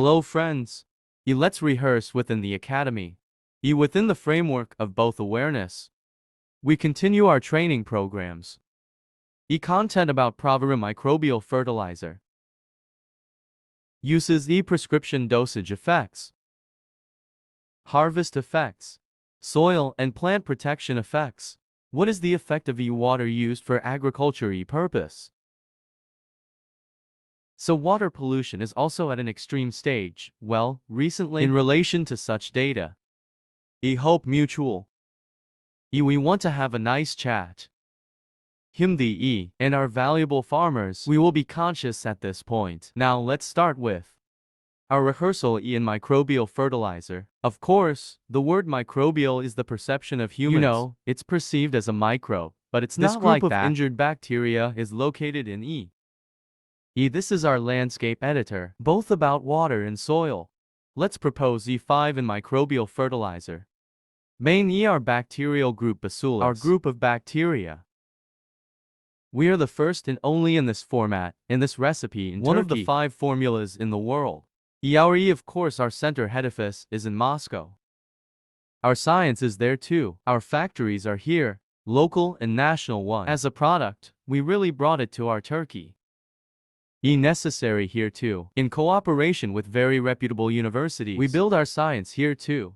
Hello friends. Let's rehearse within the academy. Within the framework of both awareness. We continue our training programs. Content about Proverim microbial fertilizer. Uses prescription dosage effects. Harvest effects. Soil and plant protection effects. What is the effect of water used for agriculture purpose? So water pollution is also at an extreme stage. Well, recently in relation to such data. Hope mutual. We want to have a nice chat. The and our valuable farmers, we will be conscious at this point. Now let's start with our rehearsal in microbial fertilizer. Of course, the word microbial is the perception of humans. It's perceived as a micro, but it's not like that. This group of injured bacteria is located in This is our landscape editor, both about water and soil. Let's propose E5 in microbial fertilizer. Main our bacterial group Bacillus, our group of bacteria. We are the first and only in this format, in this recipe in Turkey. One of the 5 formulas in the world. Of course our center head office is in Moscow. Our science is there too. Our factories are here, local and national ones. As a product, we really brought it to our Turkey. Necessary here too. In cooperation with very reputable universities. We build our science here too.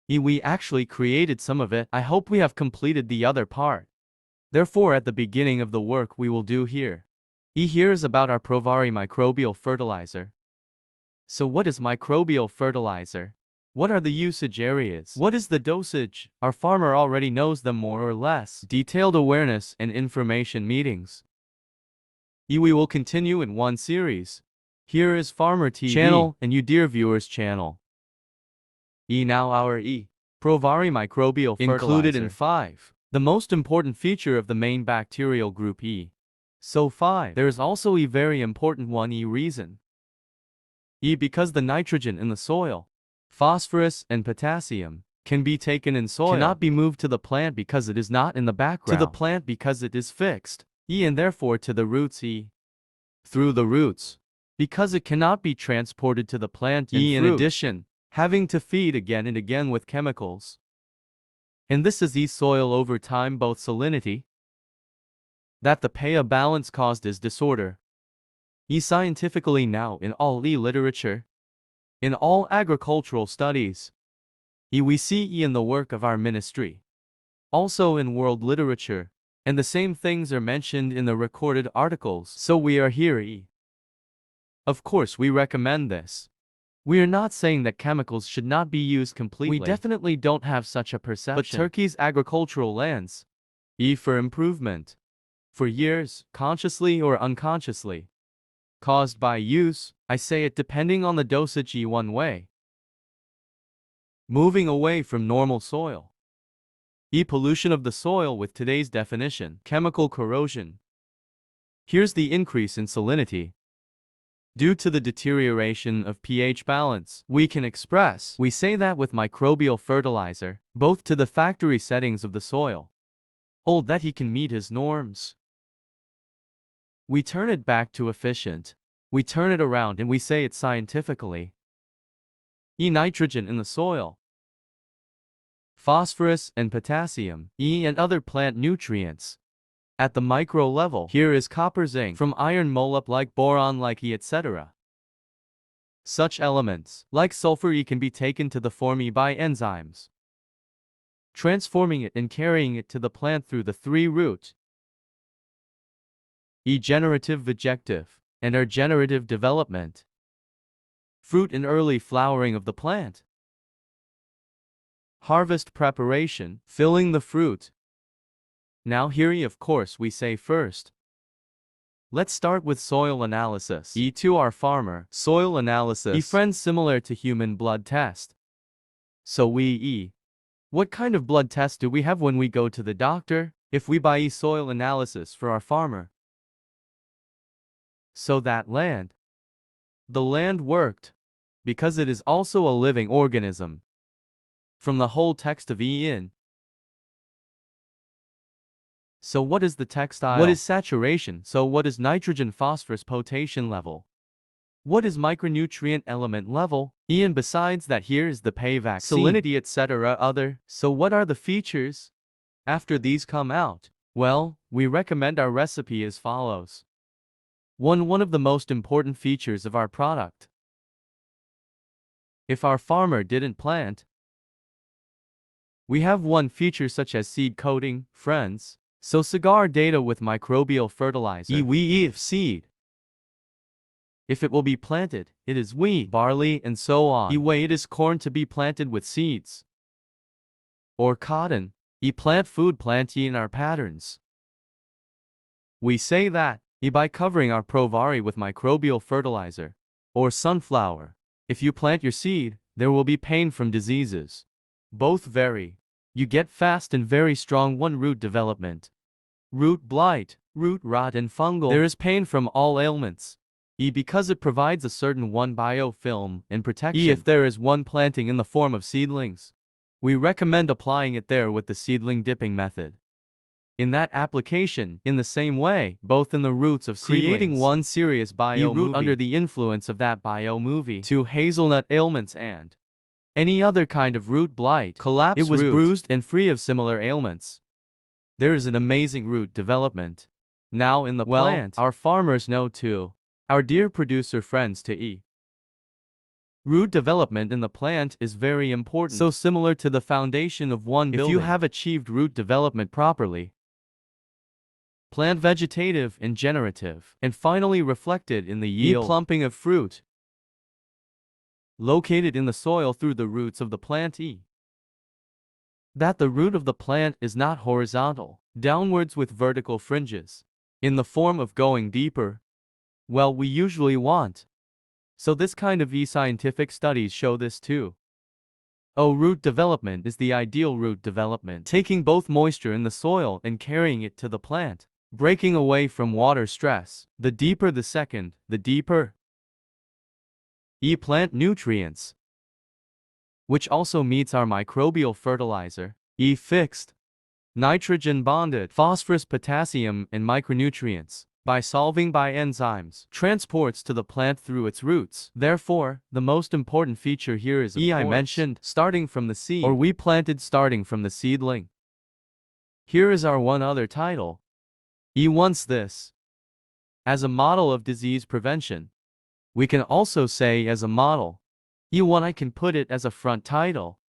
We actually created some of it. I hope we have completed the other part. Therefore at the beginning of the work we will do here. Here is about our Proverim microbial fertilizer. So what is microbial fertilizer? What are the usage areas? What is the dosage? Our farmer already knows them more or less. Detailed awareness and information meetings. We will continue in one series. Here is Farmer TV channel and you dear viewers channel. Now our Proverim microbial fertilizer. Included in 5. The most important feature of the main bacterial group So 5. There is also a very important one reason. Because the nitrogen in the soil, phosphorus and potassium, can be taken in soil, cannot be moved to the plant because it is not in the background, to the plant because it is fixed, and therefore to the roots through the roots, because it cannot be transported to the plant in addition, having to feed again and again with chemicals. And this is soil over time both salinity, that the pH balance caused is disorder. Scientifically now in all literature, in all agricultural studies, we see in the work of our ministry, also in world literature, and the same things are mentioned in the recorded articles. So we are here. Of course we recommend this. We are not saying that chemicals should not be used completely. We definitely don't have such a perception. But Turkey's agricultural lands, for improvement, for years, consciously or unconsciously, caused by use, I say it depending on the dosage one way. Moving away from normal soil. Pollution of the soil with today's definition, chemical corrosion. Here's the increase in salinity. Due to the deterioration of pH balance, we say that with microbial fertilizer, both to the factory settings of the soil, that he can meet his norms. We turn it back to efficient. We turn it around and we say it scientifically. Nitrogen in the soil, phosphorus and potassium, and other plant nutrients. At the micro level, here is copper zinc from iron molybdenum like boron like etc. Such elements, like sulfur can be taken to the form by enzymes, transforming it and carrying it to the plant through the 3 root. Generative vegetative, and our generative development. Fruit and early flowering of the plant. Harvest preparation, filling the fruit. Now here of course we say first. Let's start with soil analysis. To our farmer, soil analysis. Friends similar to human blood test. So we what kind of blood test do we have when we go to the doctor? If we buy soil analysis for our farmer. So that land. The land worked. Because it is also a living organism. From the whole text of So what is the textile? What is saturation? So what is nitrogen phosphorus potassium level? What is micronutrient element level? And besides that, here is the pay vaccine, salinity, etc. other. So what are the features after these come out? Well, we recommend our recipe as follows. One of the most important features of our product. If our farmer didn't plant, we have one feature such as seed coating, friends. So cigar data with microbial fertilizer. If seed. If it will be planted, it is wheat, barley, and so on. It is corn to be planted with seeds. Or cotton. Plant food plant in our patterns. We say that by covering our Proverim with microbial fertilizer. Or sunflower. If you plant your seed, there will be pain from diseases. Both vary. You get fast and very strong root development. Root blight, root rot, and fungal. There is pain from all ailments. Because it provides a certain biofilm and protection. If there is one planting in the form of seedlings, we recommend applying it there with the seedling dipping method. In that application, in the same way, both in the roots of seedlings, creating one serious root under the influence of that movie to hazelnut ailments and any other kind of root blight, collapse, it was root, bruised and free of similar ailments. There is an amazing root development. Now in the plant, our farmers know too. Our dear producer friends to root development in the plant is very important. So similar to the foundation of one building. If you have achieved root development properly, plant vegetative and generative, and finally reflected in the yield plumping of fruit, located in the soil through the roots of the plant that the root of the plant is not horizontal, downwards with vertical fringes, in the form of going deeper. Well, we usually want. So this kind of scientific studies show this too. Root development is the ideal root development, taking both moisture in the soil and carrying it to the plant, breaking away from water stress. The deeper the second, the deeper plant nutrients, which also meets our microbial fertilizer, fixed, nitrogen bonded, phosphorus, potassium, and micronutrients, by solving by enzymes, transports to the plant through its roots. Therefore, the most important feature here is I mentioned, starting from the seed, or we planted starting from the seedling. Here is our one other title. Wants this as a model of disease prevention. We can also say as a model. One I can put it as a front title.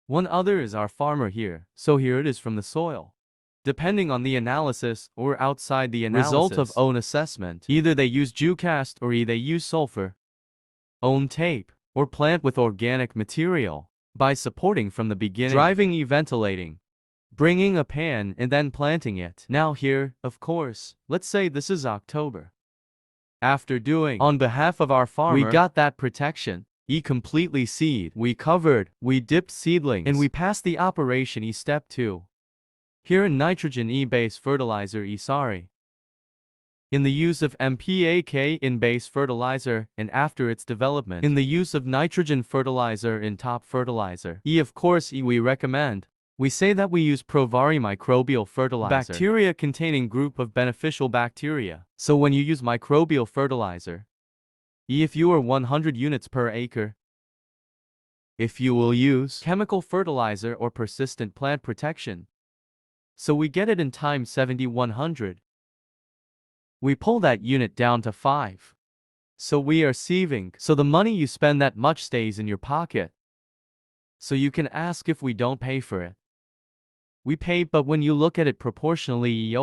One other is our farmer here, so here it is from the soil. Depending on the analysis or outside the analysis, result of own assessment, either they use Jucast or they use sulfur, own tape, or plant with organic material, by supporting from the beginning, driving ventilating, bringing a pan and then planting it. Now here, of course, let's say this is October. After doing, on behalf of our farmer, we got that protection. Completely seed, we covered, we dipped seedlings, and we passed the operation step 2. Here in nitrogen base fertilizer in the use of MPAK in base fertilizer, and after its development, in the use of nitrogen fertilizer in top fertilizer. Of course we recommend. We say that we use Proverim microbial fertilizer, bacteria containing group of beneficial bacteria. So when you use microbial fertilizer, if you are 100 units per acre, if you will use chemical fertilizer or persistent plant protection, so we get it in time 70-100. We pull that unit down to 5. So we are saving. So the money you spend that much stays in your pocket. So you can ask if we don't pay for it. We pay, but when you look at it proportionally,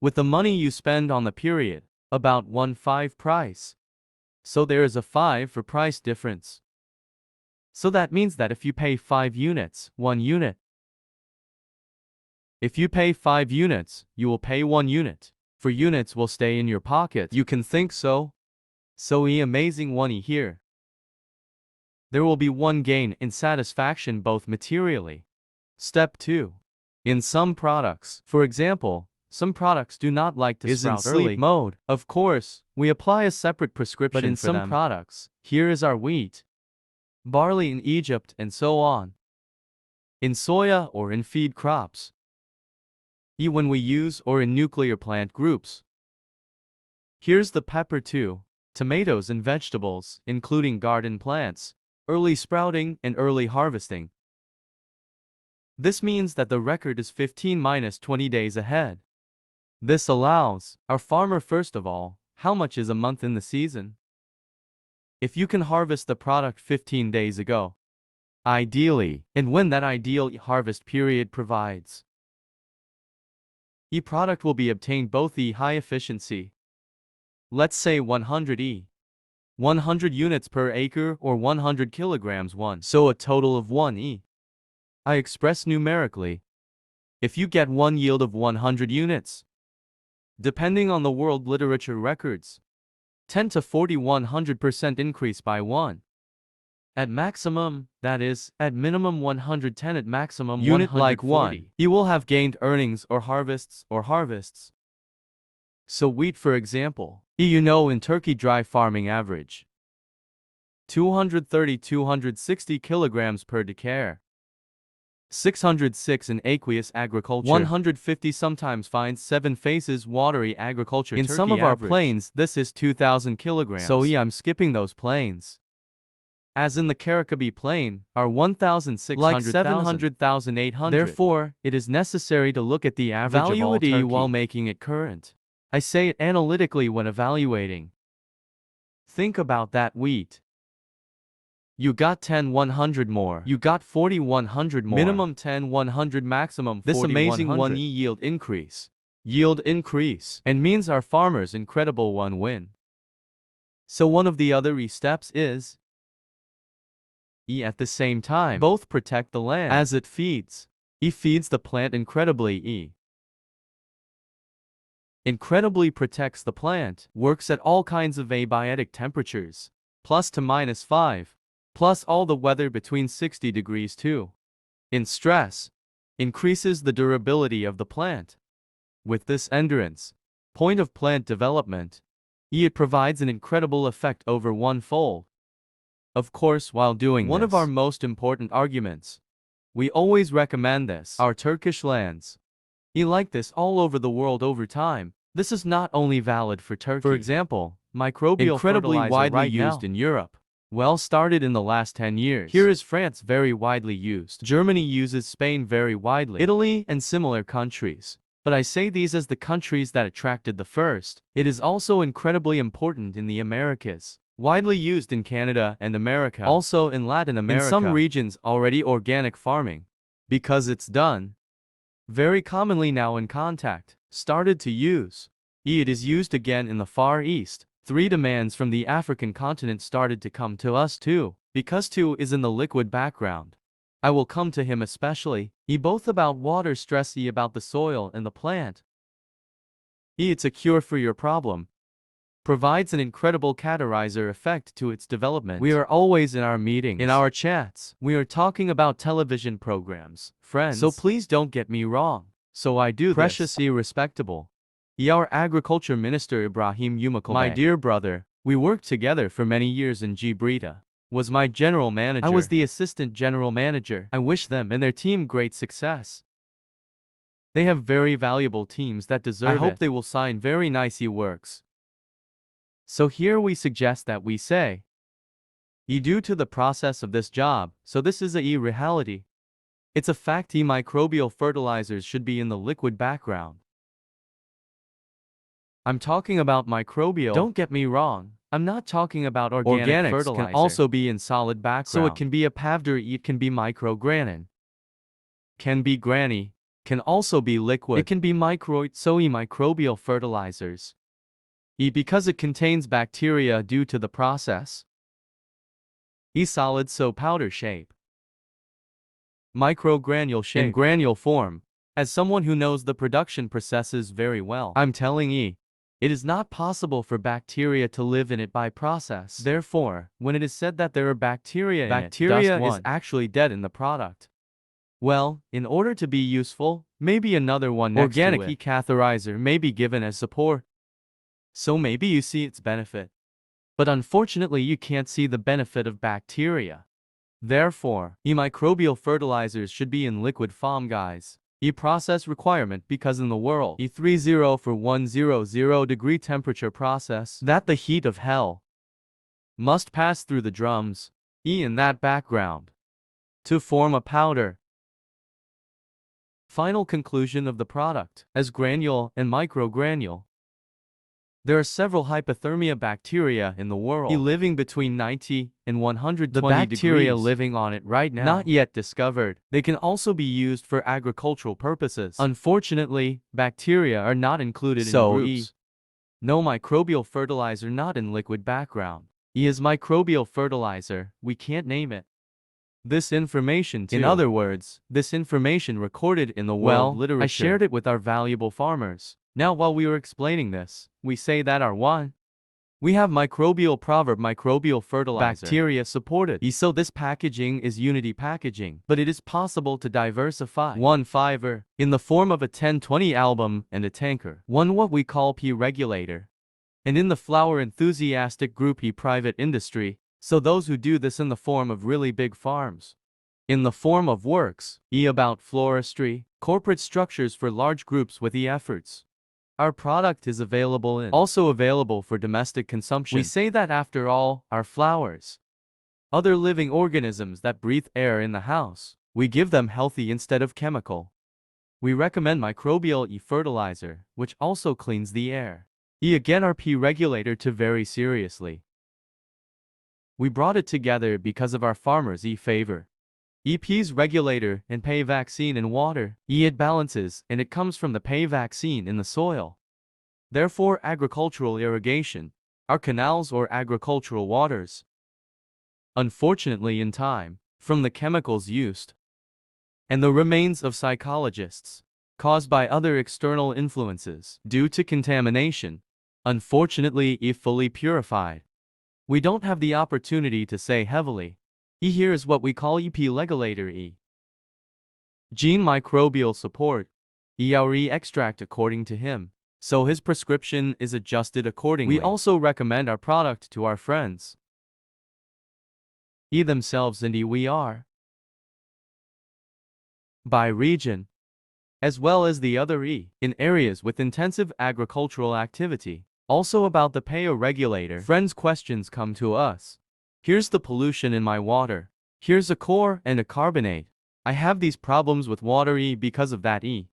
with the money you spend on the period, about 1.5 price. So there is a 5 for price difference. So that means that if you pay 5 units, 1 unit. If you pay 5 units, you will pay 1 unit. For units will stay in your pocket. You can think so. So amazing one here. There will be one gain in satisfaction both materially. Step 2. In some products, for example, some products do not like to sprout in sleep mode. Of course, we apply a separate prescription. But in some products, here is our wheat, barley in Egypt, and so on. In soya or in feed crops. When we use or in nuclear plant groups. Here's the pepper too. Tomatoes and vegetables, including garden plants, early sprouting and early harvesting. This means that the record is 15-20 days ahead. This allows our farmer, first of all, how much is a month in the season? If you can harvest the product 15 days ago, ideally, and when that ideal harvest period provides, product will be obtained both high efficiency, let's say 100 100 units per acre or 100 kilograms so a total of 1 I express numerically. If you get one yield of 100 units, depending on the world literature records, 10 to 100% increase by 1. At maximum, that is, at minimum 110, at maximum unit like 1, you will have gained earnings or harvests. So wheat, for example, in Turkey dry farming average 230-260 kilograms per hectare. 606 in aqueous agriculture, 150 sometimes finds 7 phases watery agriculture. In Turkey some of average. Our plains, this is 2,000 kilograms. So I'm skipping those plains. As in the Karakabi plain, are 1,600, like 700,000, 800. Therefore, it is necessary to look at the average value of all Turkey while making it current. I say it analytically when evaluating. Think about that wheat. You got 10-100 more. You got 40-100 more. Minimum 10-100, maximum 40-100. This amazing 1 yield increase. And means our farmers incredible 1 win. So one of the other steps is at the same time both protect the land as it feeds. Feeds the plant incredibly. Incredibly protects the plant. Works at all kinds of abiotic temperatures, plus to -5. Plus all the weather between 60 degrees too. In stress, increases the durability of the plant. With this endurance, point of plant development, it provides an incredible effect over 1-fold. Of course, while doing one of our most important arguments, we always recommend this. Our Turkish lands, like this all over the world over time. This is not only valid for Turkey. For example, microbial incredibly widely used in Europe. Well, started in the last 10 years. Here is France, very widely used. Germany uses, Spain very widely. Italy and similar countries. But I say these as the countries that attracted the first. It is also incredibly important in the Americas. Widely used in Canada and America. Also in Latin America. In some regions already organic farming. Because it's done very commonly now in contact. Started to use. It is used again in the Far East. 3 demands from the African continent started to come to us too, because 2 is in the liquid background. I will come to him especially, both about water stress, about the soil and the plant. It's a cure for your problem. Provides an incredible catalyzer effect to its development. We are always in our meetings, in our chats. We are talking about television programs, friends. So please don't get me wrong. So I do precious this. Respectable. Our agriculture minister Ibrahim Umakobe, my dear brother, we worked together for many years in Gibrita. Was my general manager. I was the assistant general manager. I wish them and their team great success. They have very valuable teams that deserve it. I hope they will sign very nice works. So here we suggest that we say, due to the process of this job, so this is a reality. It's a fact. Microbial fertilizers should be in the liquid background. I'm talking about microbial. Don't get me wrong. I'm not talking about organic fertilizer. Can also be in solid background. So it can be a pavder, it can be microgranin. Can be granny. Can also be liquid. It can be microid, so microbial fertilizers. Because it contains bacteria due to the process. Solid, so powder shape. Microgranule shape. In granule form. As someone who knows the production processes very well, I'm telling it is not possible for bacteria to live in it by process. Therefore, when it is said that there are bacteria in it, bacteria is actually dead in the product. Well, in order to be useful, maybe another one next to it. Organic catheterizer may be given as support. So maybe you see its benefit. But unfortunately you can't see the benefit of bacteria. Therefore, microbial fertilizers should be in liquid form, guys. process requirement because in the world, 30 for 100 degree temperature process, that the heat of hell must pass through the drums, in that background, to form a powder. Final conclusion of the product, as granule and microgranule. There are several hypothermia bacteria in the world, living between 90 and 120 degrees. The bacteria living on it right now, not yet discovered. They can also be used for agricultural purposes. Unfortunately, bacteria are not included in groups. No microbial fertilizer not in liquid background. E is microbial fertilizer, we can't name it. This information too. In other words, this information recorded in the world literature. I shared it with our valuable farmers. Now while we were explaining this, we say that our one. We have microbial proverb microbial fertilizer. Bacteria supported. So this packaging is unity packaging, but it is possible to diversify. One fiver, in the form of a 10-20 album and a tanker. One what we call P regulator. And in the flower enthusiastic group E private industry, so those who do this in the form of really big farms. In the form of works, E about floristry, corporate structures for large groups with E efforts. Our product is also available for domestic consumption. We say that after all, our flowers, other living organisms that breathe air in the house, we give them healthy instead of chemical. We recommend microbial E fertilizer, which also cleans the air. E again our P regulator to very seriously. We brought it together because of our farmers E favor. EP's regulator and pay vaccine in water, it balances and it comes from the pay vaccine in the soil. Therefore agricultural irrigation, our canals or agricultural waters. Unfortunately in time, from the chemicals used, and the remains of psychologists, caused by other external influences, due to contamination, unfortunately if fully purified. We don't have the opportunity to say heavily. E here is what we call EP regulator E. Gene microbial support. Our E extract according to him. So his prescription is adjusted accordingly. We also recommend our product to our friends. E themselves and E we are. By region. As well as the other E, in areas with intensive agricultural activity. Also about the PAO regulator. Friends' questions come to us. Here's the pollution in my water. Here's a core and a carbonate. I have these problems with water E because of that E.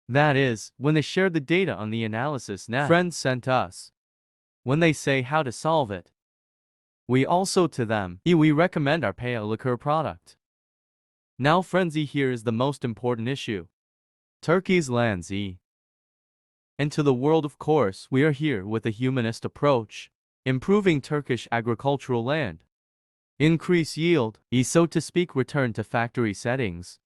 That is, when they share the data on the analysis net. Friends sent us. When they say how to solve it. We also to them. We recommend our PAO liquor product. Now friends here is the most important issue. Turkey's lands And to the world of course we are here with a humanist approach. Improving Turkish agricultural land. Increase yield, so to speak return to factory settings.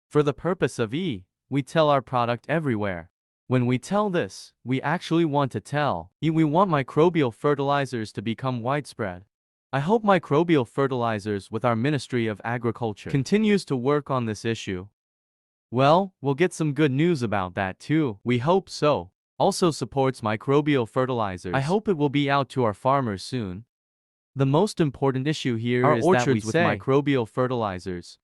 For the purpose of we tell our product everywhere. When we tell this, we actually want to tell, we want microbial fertilizers to become widespread. I hope microbial fertilizers with our Ministry of Agriculture continues to work on this issue. Well, we'll get some good news about that too. We hope so. Also supports microbial fertilizers. I hope it will be out to our farmers soon. The most important issue here is that we say microbial fertilizers.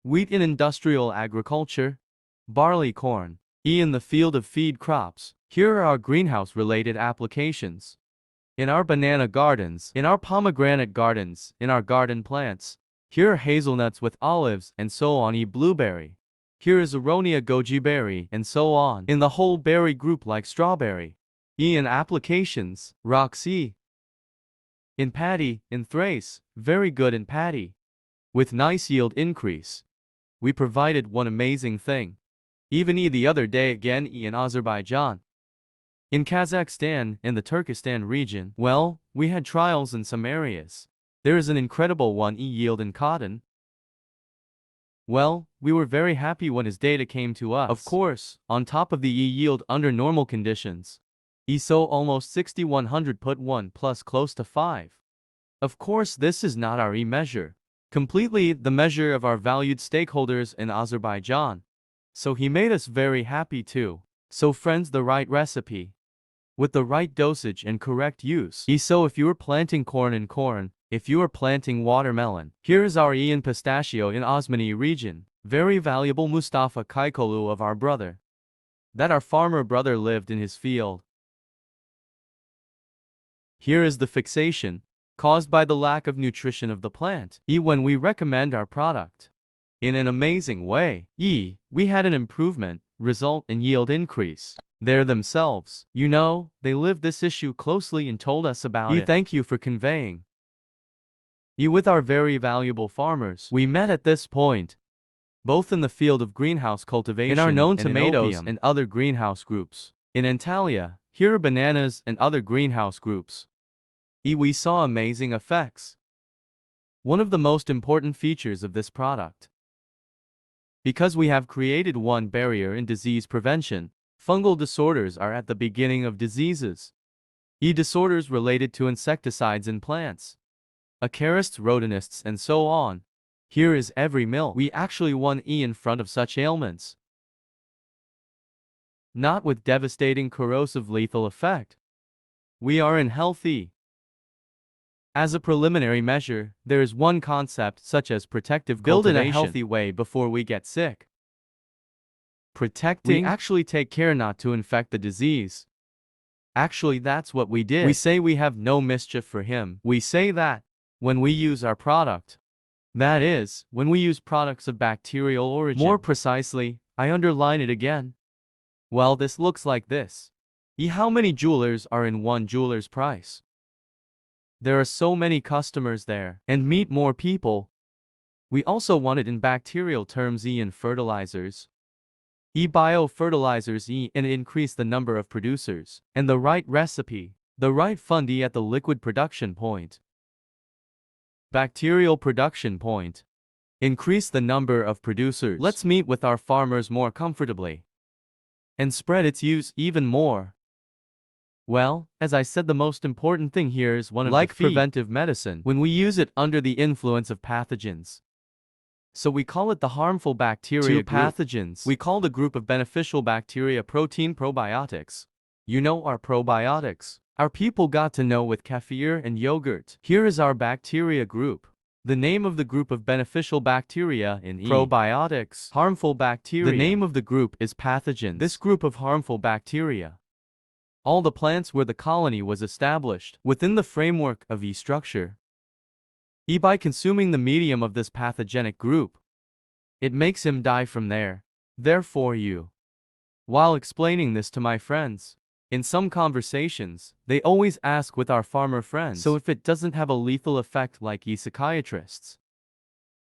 Wheat in industrial agriculture, barley, corn, in the field of feed crops. Here are our greenhouse-related applications. In our banana gardens, in our pomegranate gardens, in our garden plants. Here are hazelnuts with olives and so on. Blueberry. Here is aronia goji berry and so on. In the whole berry group like strawberry. In applications, Roxy. In paddy, in Thrace, very good in paddy. With nice yield increase. We provided one amazing thing. Even the other day again in Azerbaijan. In Kazakhstan, in the Turkestan region, well, we had trials in some areas. There is an incredible one yield in cotton. Well, we were very happy when his data came to us. Of course, on top of the yield under normal conditions. So almost 6100 put 1 plus close to 5. Of course this is not our measure. Completely the measure of our valued stakeholders in Azerbaijan. So he made us very happy too. So friends, the right recipe. With the right dosage and correct use. So if you are planting corn, if you are planting watermelon, here is our in pistachio in Osmani region. Very valuable Mustafa Kaikolu of our brother. That our farmer brother lived in his field. Here is the fixation, caused by the lack of nutrition of the plant. When we recommend our product. In an amazing way. We had an improvement, result in yield increase. They're themselves. They lived this issue closely and told us about it. Thank you for conveying. With our very valuable farmers. We met at this point, both in the field of greenhouse cultivation, in our known tomatoes and other greenhouse groups. In Antalya, here are bananas and other greenhouse groups. We saw amazing effects. One of the most important features of this product. Because we have created one barrier in disease prevention, fungal disorders are at the beginning of diseases. Disorders related to insecticides in plants, acarists, rodentists, and so on. Here is every mill. We actually won in front of such ailments. Not with devastating corrosive lethal effect. We are in healthy. As a preliminary measure, there is one concept such as protective cultivation. Build in a healthy way before we get sick. Protecting. We actually take care not to infect the disease. Actually, that's what we did. We say we have no mischief for him. We say that when we use our product. That is, when we use products of bacterial origin. More precisely, I underline it again. Well, this looks like this. How many jewelers are in one jeweler's price? There are so many customers there, and meet more people. We also want it in bacterial terms in fertilizers. Biofertilizers and increase the number of producers, and the right recipe, the right fund at the liquid production point. Bacterial production point. Increase the number of producers. Let's meet with our farmers more comfortably. And spread its use even more. Well, as I said, the most important thing here is one of like preventive medicine when we use it under the influence of pathogens. So we call it the harmful bacteria group. Pathogens. We call the group of beneficial bacteria protein probiotics. Our probiotics. Our people got to know with kefir and yogurt. Here is our bacteria group. The name of the group of beneficial bacteria in probiotics. Harmful bacteria. The name of the group is pathogens. This group of harmful bacteria. All the plants where the colony was established within the framework of structure. By consuming the medium of this pathogenic group, it makes him die from there. Therefore while explaining this to my friends, in some conversations, they always ask with our farmer friends, so if it doesn't have a lethal effect like psychiatrists,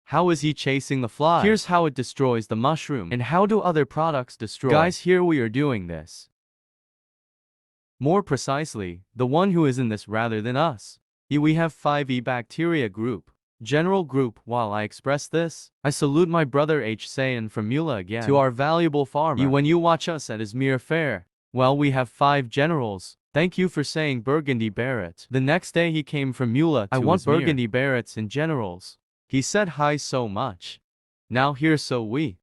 how is he chasing the fly? Here's how it destroys the mushroom. And how do other products destroy? Guys, here we are doing this. More precisely, the one who is in this rather than us. We have 5 bacteria group. General group. While I express this, I salute my brother H. Sayan from Mula again. To our valuable farmer. When you watch us at Izmir Fair, well, we have 5 generals. Thank you for saying Burgundy Barrett. The next day he came from Mula to I want Izmir. Burgundy Barretts and generals. He said hi so much. Now here so we.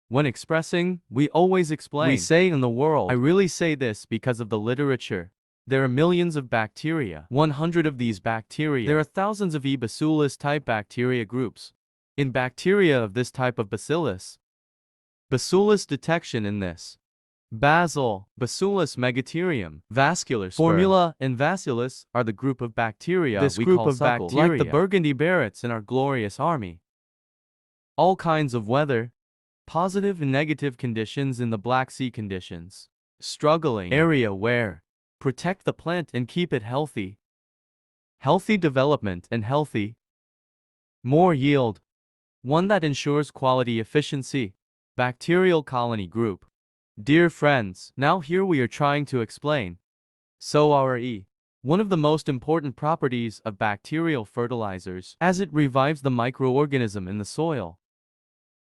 When expressing, we always explain. We say in the world. I really say this because of the literature. There are millions of bacteria. 100 of these bacteria. There are thousands of Bacillus type bacteria groups. In bacteria of this type of Bacillus detection in this. Bacillus megatherium, vascular spur, formula, and bacillus are the group of bacteria this we group call of suckle, bacteria, like the Burgundy Barretts in our glorious army. All kinds of weather, positive and negative conditions in the Black Sea conditions, struggling area where protect the plant and keep it healthy. Healthy development and healthy. More yield. One that ensures quality efficiency. Bacterial colony group. Dear friends, now here we are trying to explain. So our one of the most important properties of bacterial fertilizers, as it revives the microorganism in the soil.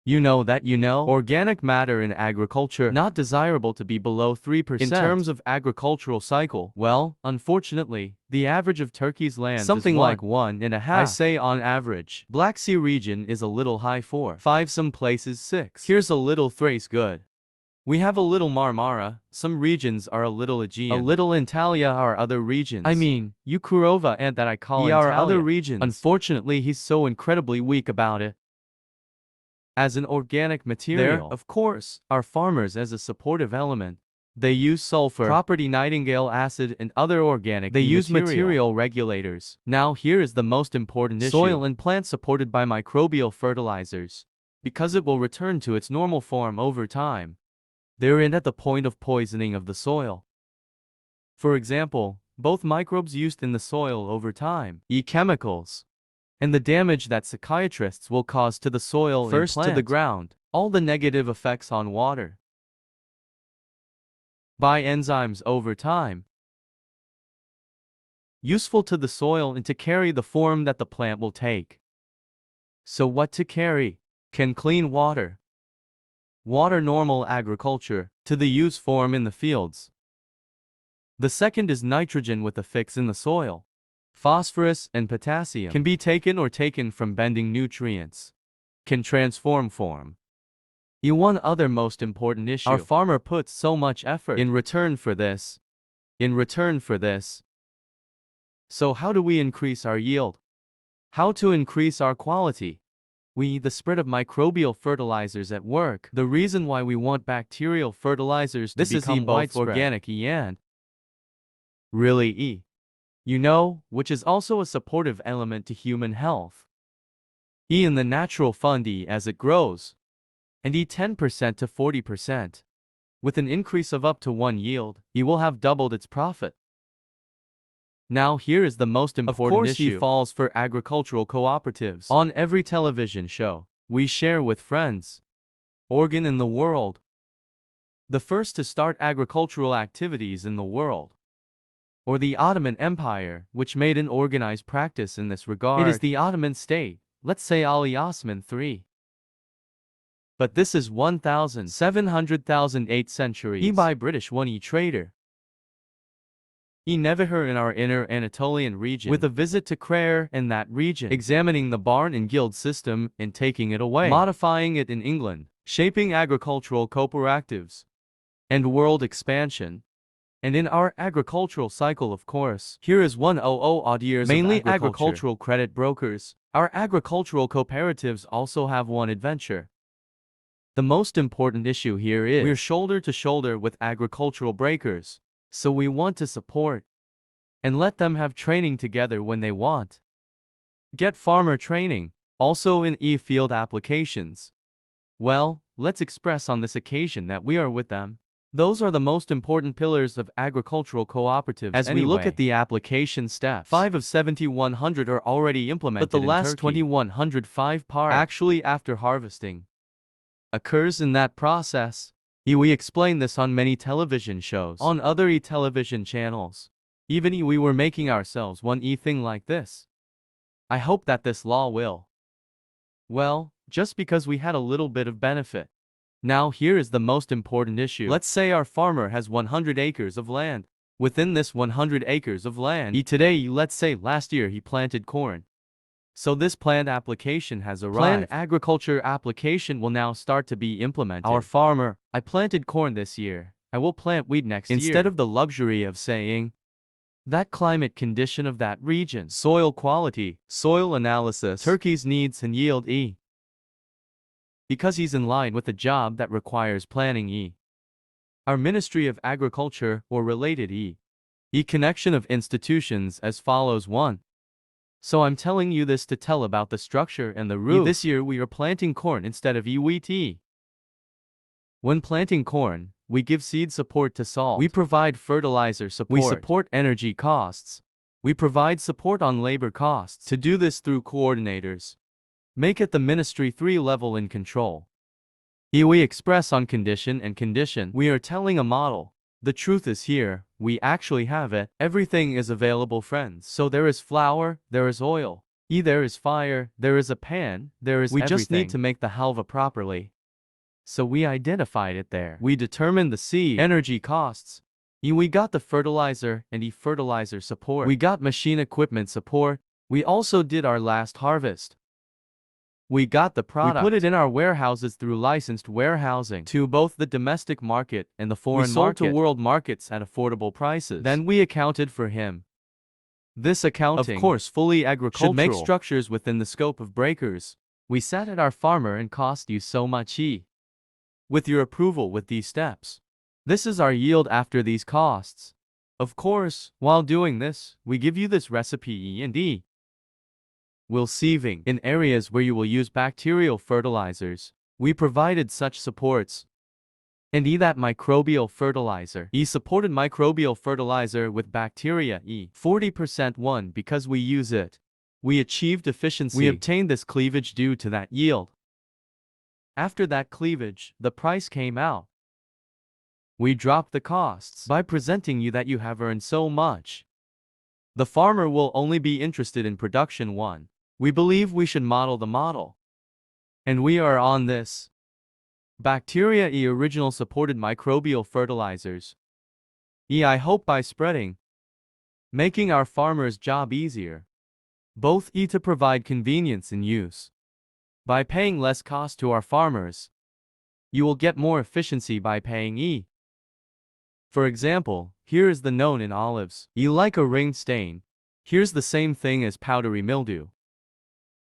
Organic matter in agriculture not desirable to be below 3% in terms of agricultural cycle. Well, unfortunately, the average of Turkey's land something is like 1.5. I say on average. Black Sea region is a little high 4, 5, some places 6. Here's a little Thrace good. We have a little Marmara, some regions are a little Aegean. A little Antalya are other regions. I mean, Ukurova and that I call Antalya. Are other regions. Unfortunately, he's so incredibly weak about it. as an organic material. There, of course, are farmers as a supportive element. They use sulfur, property nightingale acid, and other organic They use material regulators. Now here is the most important issue. Soil and plants supported by microbial fertilizers, because it will return to its normal form over time. They're at the point of poisoning of the soil. For example, both microbes used in the soil over time, chemicals, and the damage that psychiatrists will cause to the soil first and to the ground, all the negative effects on water, by enzymes over time, useful to the soil and to carry the form that the plant will take. So what to carry? Can clean water. Water normal agriculture, to the use form in the fields. The second is nitrogen with a fix in the soil. Phosphorus and potassium can be taken or taken from bending nutrients. Can transform form. One other most important issue. Our farmer puts so much effort in return for this. So how do we increase our yield? How to increase our quality? The spread of microbial fertilizers at work. The reason why we want bacterial fertilizers to become both organic and really which is also a supportive element to human health. In the natural fund as it grows, and 10% to 40%. With an increase of up to 1 yield, will have doubled its profit. Now here is the most important issue. Of course, falls for agricultural cooperatives. On every television show, we share with friends. Organ in the world. The first to start agricultural activities in the world. Or the Ottoman Empire, which made an organized practice in this regard. It is the Ottoman state, let's say Ali Osman III. But this is 1,700,008 centuries. By British one trader. Never in our inner Anatolian region, with a visit to Crayer in that region, examining the barn and guild system and taking it away, modifying it in England, shaping agricultural cooperatives and world expansion. And in our agricultural cycle, of course, here is 100 odd years mainly of agricultural credit brokers. Our agricultural cooperatives also have one adventure. The most important issue here is we're shoulder to shoulder with agricultural breakers. So we want to support and let them have training together when they want. Get farmer training, also in field applications. Well, let's express on this occasion that we are with them. Those are the most important pillars of agricultural cooperatives. As we look at the application steps, 5 of 7,100 are already implemented, but the last 2,105 part actually after harvesting occurs in that process. We explain this on many television shows, on other television channels. Even we were making ourselves one thing like this. I hope that this law will. Well, just because we had a little bit of benefit. Now here is the most important issue. Let's say our farmer has 100 acres of land. Within this 100 acres of land, today, let's say last year he planted corn. So this planned application has arrived. Planned agriculture application will now start to be implemented. Our farmer, I planted corn this year. I will plant wheat next year. Instead of the luxury of saying that climate condition of that region, soil quality, soil analysis, turkey's needs and yield because he's in line with a job that requires planning Our Ministry of Agriculture or related connection of institutions as follows. 1. So I'm telling you this to tell about the structure and the root. This year we are planting corn instead of wheat. When planting corn, we give seed support to salt. We provide fertilizer support. We support energy costs. We provide support on labor costs. To do this through coordinators. Make it the ministry 3 level in control. We express on condition and condition. We are telling a model. The truth is here, we actually have it. Everything is available, friends. So there is flour, there is oil. There is fire, there is a pan, there is everything. We just need to make the halva properly. So we identified it there. We determined the seed, energy costs. We got the fertilizer and fertilizer support. We got machine equipment support. We also did our last harvest. We got the product. We put it in our warehouses through licensed warehousing to both the domestic market and the foreign market. We sold to world markets at affordable prices. Then we accounted for him. This accounting, of course fully agricultural, should make structures within the scope of breakers. We sat at our farmer and cost you so much with your approval with these steps. This is our yield after these costs. Of course, while doing this, we give you this recipe E&E. Will sieving in areas where you will use bacterial fertilizers. We provided such supports. And that microbial fertilizer. Supported microbial fertilizer with bacteria 40% one because we use it. We achieved efficiency. We obtained this cleavage due to that yield. After that cleavage, the price came out. We dropped the costs by presenting you that you have earned so much. The farmer will only be interested in production 1. We believe we should model the model. And we are on this. Bacteria original supported microbial fertilizers. I hope by spreading, making our farmers' job easier. Both to provide convenience in use. By paying less cost to our farmers, you will get more efficiency by paying For example, here is the known in olives. Like a ring stain. Here's the same thing as powdery mildew.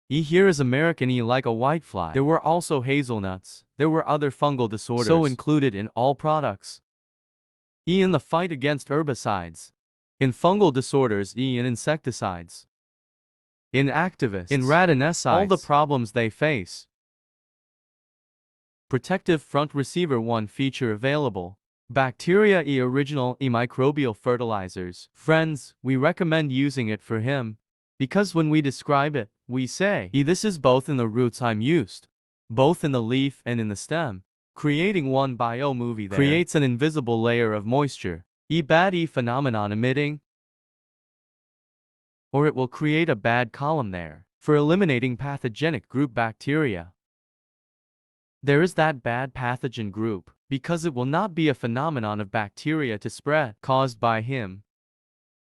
Here is American like a whitefly. There were also hazelnuts. There were other fungal disorders so included in all products. In the fight against herbicides. In fungal disorders in insecticides. In activists. In radonicides. All the problems they face. Protective front receiver 1 feature available. Bacteria original microbial fertilizers. Friends, we recommend using it for him. Because when we describe it, we say, this is both in the roots I'm used. Both in the leaf and in the stem. Creating one bio-movie there. Creates an invisible layer of moisture. Bad phenomenon emitting. Or it will create a bad column there. For eliminating pathogenic group bacteria. There is that bad pathogen group. Because it will not be a phenomenon of bacteria to spread. Caused by him.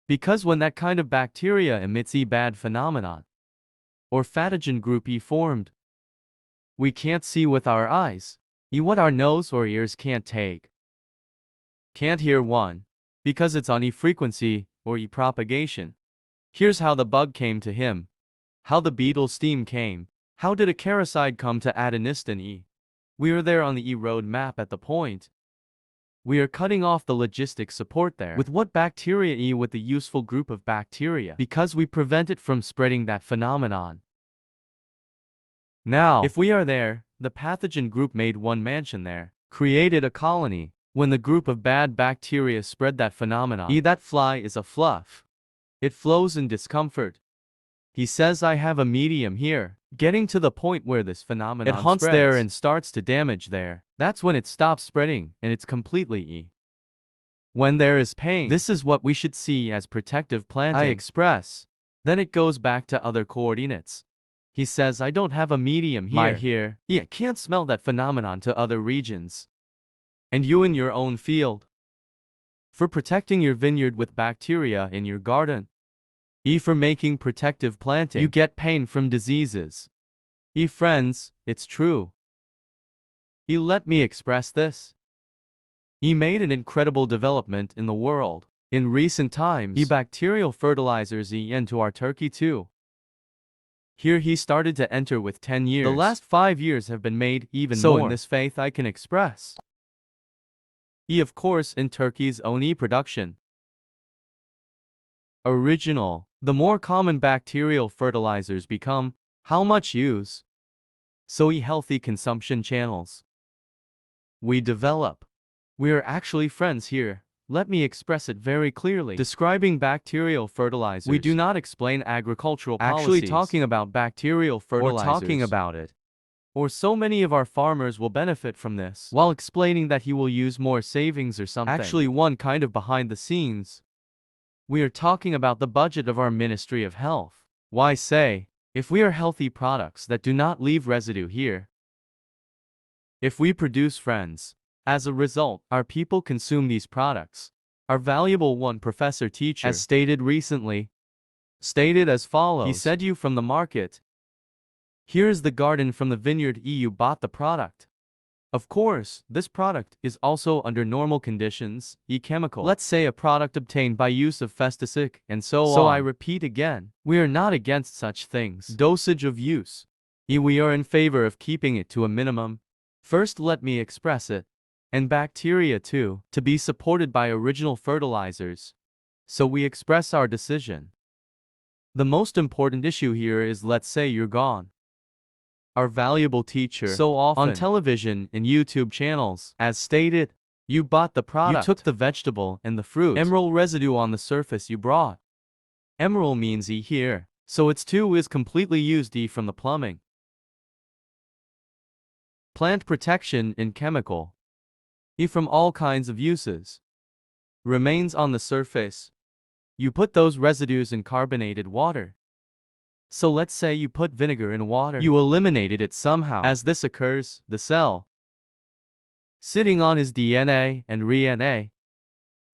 Because when that kind of bacteria emits bad phenomenon, or pathogen group formed, we can't see with our eyes, what our nose or ears can't take. Can't hear one, because it's on frequency, or propagation. Here's how the bug came to him. How the beetle steam came. How did a caricide come to adeniston We are there on the road map at the point. We are cutting off the logistic support there. With what bacteria with the useful group of bacteria. Because we prevent it from spreading that phenomenon. Now, if we are there, the pathogen group made one mansion there. Created a colony. When the group of bad bacteria spread that phenomenon. That fly is a fluff. It flows in discomfort. He says I have a medium here. Getting to the point where this phenomenon it haunts spreads. There and starts to damage there. That's when it stops spreading, and it's completely When there is pain, this is what we should see as protective planting. I express. Then it goes back to other coordinates. He says I don't have a medium here. I can't smell that phenomenon to other regions. And you in your own field. For protecting your vineyard with bacteria in your garden. For making protective planting. You get pain from diseases. Friends, it's true. Let me express this. He made an incredible development in the world. In recent times, bacterial fertilizers into our turkey too. Here he started to enter with 10 years. The last 5 years have been made even more. So in this faith I can express. Of course in Turkey's own production. Original. The more common bacterial fertilizers become, how much use? So healthy consumption channels. We develop. We are actually friends here. Let me express it very clearly. Describing bacterial fertilizers. We do not explain agricultural policies. Actually talking about bacterial fertilizers. Or talking about it. Or so many of our farmers will benefit from this. While explaining that he will use more savings or something. Actually one kind of behind the scenes. We are talking about the budget of our Ministry of Health. Why say, if we are healthy products that do not leave residue here. If we produce friends. As a result, our people consume these products. Our valuable one professor teacher has stated recently. Stated as follows. He said you from the market. Here is the garden from the vineyard you bought the product. Of course, this product is also under normal conditions, chemical. Let's say a product obtained by use of pesticide and so on. So I repeat again, we are not against such things. Dosage of use. We are in favor of keeping it to a minimum. First, let me express it. And bacteria too, to be supported by original fertilizers. So we express our decision. The most important issue here is, let's say you're gone. Our valuable teacher, so often on television and YouTube channels, as stated, you bought the product, you took the vegetable and the fruit, emerald residue on the surface you brought. Emerald means E here, so its 2 is completely used E from the plumbing. Plant protection and chemical. E from all kinds of uses. Remains on the surface. You put those residues in carbonated water. So let's say you put vinegar in water. You eliminated it somehow. As this occurs, the cell sitting on his DNA and RNA.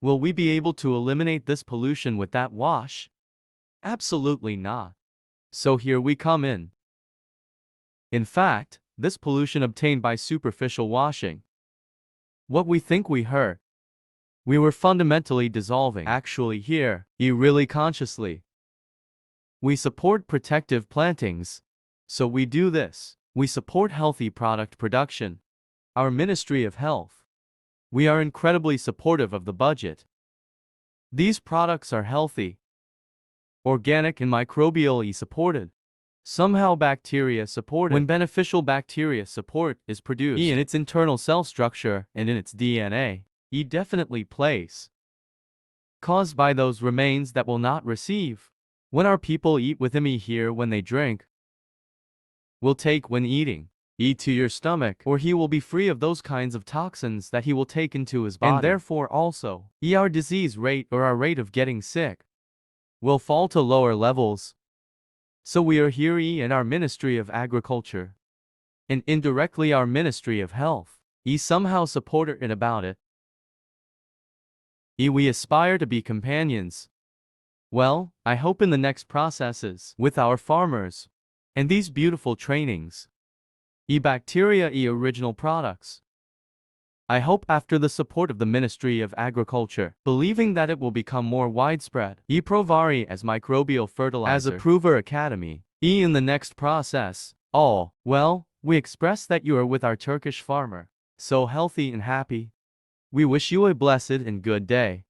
Will we be able to eliminate this pollution with that wash? Absolutely not. So here we come in. In fact, this pollution obtained by superficial washing. What we think we hurt. We were fundamentally dissolving. Actually here, really consciously. We support protective plantings. So we do this. We support healthy product production. Our Ministry of Health. We are incredibly supportive of the budget. These products are healthy, organic and microbially supported. Somehow bacteria supported. When beneficial bacteria support is produced in its internal cell structure and in its DNA, definitely plays. Caused by those remains that will not receive. When our people eat with him here when they drink. Will take when eating. To your stomach, or he will be free of those kinds of toxins that he will take into his body. And therefore also, our disease rate or our rate of getting sick will fall to lower levels. So we are here in our Ministry of Agriculture. And indirectly our Ministry of Health. Somehow support it about it. We aspire to be companions. Well, I hope in the next processes, with our farmers, and these beautiful trainings, bacteria original products. I hope after the support of the Ministry of Agriculture, believing that it will become more widespread, Proverim as microbial fertilizer, as a Prover Academy, in the next process, all, well, we express that you are with our Turkish farmer, so healthy and happy. We wish you a blessed and good day.